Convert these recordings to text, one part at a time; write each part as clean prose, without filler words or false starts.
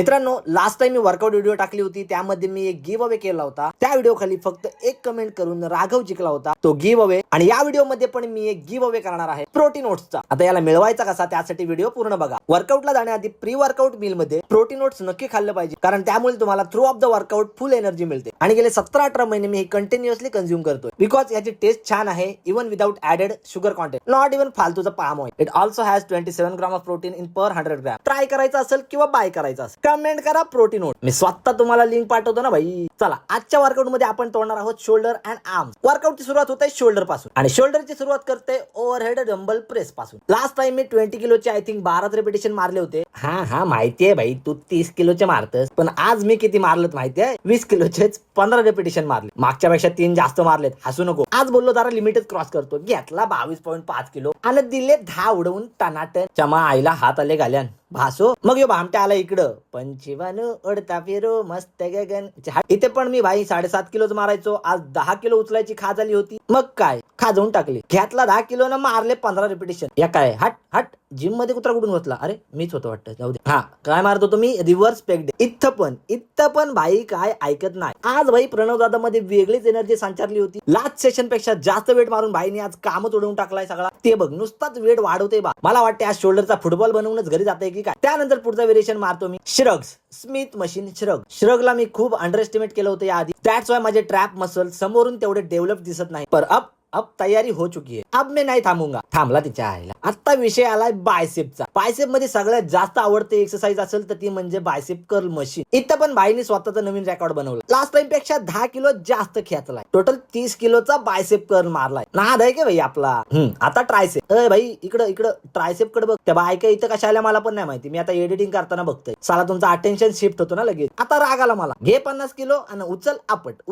मित्रांनो, last time मी workout video टाकली होती, त्यामध्ये मी एक गिव्ह अवे केला होता. त्या व्हिडिओ खाली फक्त एक कमेंट करून राघव जिंकला होता तो गिव्ह अवे. आणि या व्हिडिओ मध्ये पण मी एक गिव्ह अवे करणार आहे प्रोटीन ओट्सचा. आता याला मिळवायचा कसा, त्यासाठी व्हिडिओ पूर्ण बघा. वर्कआउटला जाण्याआधी प्री वर्कआउट मील मध्ये प्रोटीन ओट्स नक्की खाल्लं पाहिजे, कारण त्यामुळे तुम्हाला through of the workout full energy मिळते. आणि गेले 17-18 महिने मी हे कंटिन्युअसली कंझ्युम करतोय, बिकॉज याची टेस्ट छान आहे, even without added sugar content, not even फालतूचा palm oil. It also has 27 gram of protein in per 100 gram. Try करायचं असेल किंवा बाय करायचं असेल, कमेंट करा प्रोटीन ओट. मी स्वतः तुम्हाला लिंक पाठवतो ना भाई. चला, आजच्या वर्कआउट मध्ये आपण तोडणार आहोत शोल्डर अँड आर्म्स. वर्कआउटची सुरुवात होते शोल्डर पासून, आणि शोल्डरची सुरुवात करते ओव्हरहेड डंबल प्रेस पासून. लास्ट टाइम मी 20 किलोचे आय थिंक 12 रिपिटेशन मारले होते. हा माहितीये भाई, तू 30 किलोचे मारतस, पण आज मी किती मारलेत माहितीये? 20 किलोचेच 15 रिपिटेशन मारले. मागच्या पेक्षा 3 जास्त मारलेत. हसू नको. आज बोललो जरा लिमिटच क्रॉस करतो. घेतला 22.5 किलो आणि दिले 10 उडवून टनाटन. चमा आईला हात आले घाल्यान भासो. मग यो भामट्या आला इकडं. पंचीवानो उडता फिरो मस्त गगन. इथे पण मी भाई 7.5 किलोच मारायचो. आज 10 किलो उचलायची खा झाली होती. मग काय खाजवून टाकली. घेतला 10 किलो ना मारले 15 रिपिटेशन. या काय हट हट, जिम मध्ये कुत्रा कुठून बसला? अरे मीच होतो वाटतं, जाऊ दे. हा, काय मारत होतो मी? Reverse Peck day. इथं पण भाई काय ऐकत नाही. आज भाई प्रणव दादा मध्ये वेगळीच एनर्जी संचारली होती. लास्ट सेशन पेक्षा जास्त वेट मारून भाईने आज कामच उडवून टाकलाय सगळा. ते बघ, नुसताच वेट वाढवते बा. मला वाटते आज शोल्डरचा फुटबॉल बनवूनच घरी जाते की काय. त्यानंतर पुढचा व्हेरिएशन मारतो मी श्रग्स. स्मिथ मशीन श्रगला मी खूप अंडर एस्टिमेट केलं होतं या आधी. दॅट्स वाय माझे ट्रॅप मसल समोरून तेवढे डेव्हलप दिसत नाही. पर अब तयारी हो चुकी है. अब मैं नाही थांबूंगा. थांबला तिच्या आईला. आता विषय आलाय बायसेपचा. बायसेप मध्ये सगळ्यात जास्त आवडते एक्सरसाइज असेल तर ती म्हणजे बायसेप कर्ल मशीन. इथं पण बाईने स्वतःचा नवीन रेकॉर्ड बनवला. लास्ट टाइम पेक्षा 10 किलो जास्त खेचलाय. टोटल 30 किलोचा बायसेप कर्ल मारलाय. नाद आहे का भाई आपला. आता ट्रायसेप. भाई इकडं ट्रायसेप कडे बघ. त्या बायका इथं कशा आल्या मला पण नाही माहिती. मी आता एडिटिंग करताना बघतोय. साला तुमचा अटेन्शन शिफ्ट होतो ना लगेच. आता राग आला मला. घे 50 किलो आणि उचल आपट.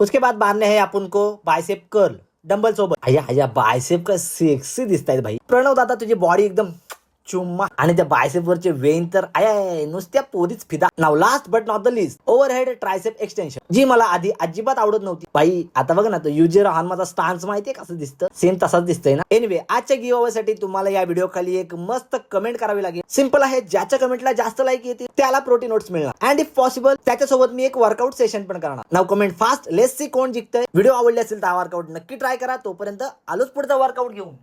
उसके बाद मारने है आपण को बायसेप कर्ल डंबल सोबत. आया बायसेप का सेक्सी दिसतायत भाई. प्रणव दादा तुझी बॉडी एकदम चुम्मा. आणि त्या बायसेप वरचे वेन तर आय नुसत्या पोरीच फिदा. नाव last but not the least, overhead tricep extension, जी मला आधी अजिबात आवडत नव्हती भाई. आता बघ ना, तो युजी रहान माझा स्टान्स माहितीये कसं दिसतं? सेम तसाच दिसतंय ना. एनिवे, आजच्या गिव्ह अवे साठी तुम्हाला या व्हिडिओ खाली एक मस्त कमेंट करावी लागेल. सिंपल आहे, ज्याच्या कमेंटला जास्त लाईक येतील त्याला प्रोटीन ओट्स मिळणार. अँड इफ पॉसिबल त्याच्यासोबत मी एक वर्कआउट सेशन पण करणार. नाव कमेंट फास्ट, लेट्स सी कोण जिंकतंय. व्हिडिओ आवडले असेल तर वर्कआउट नक्की ट्राय करा. तोपर्यंत आलोच पुढचा वर्कआउट घेऊन.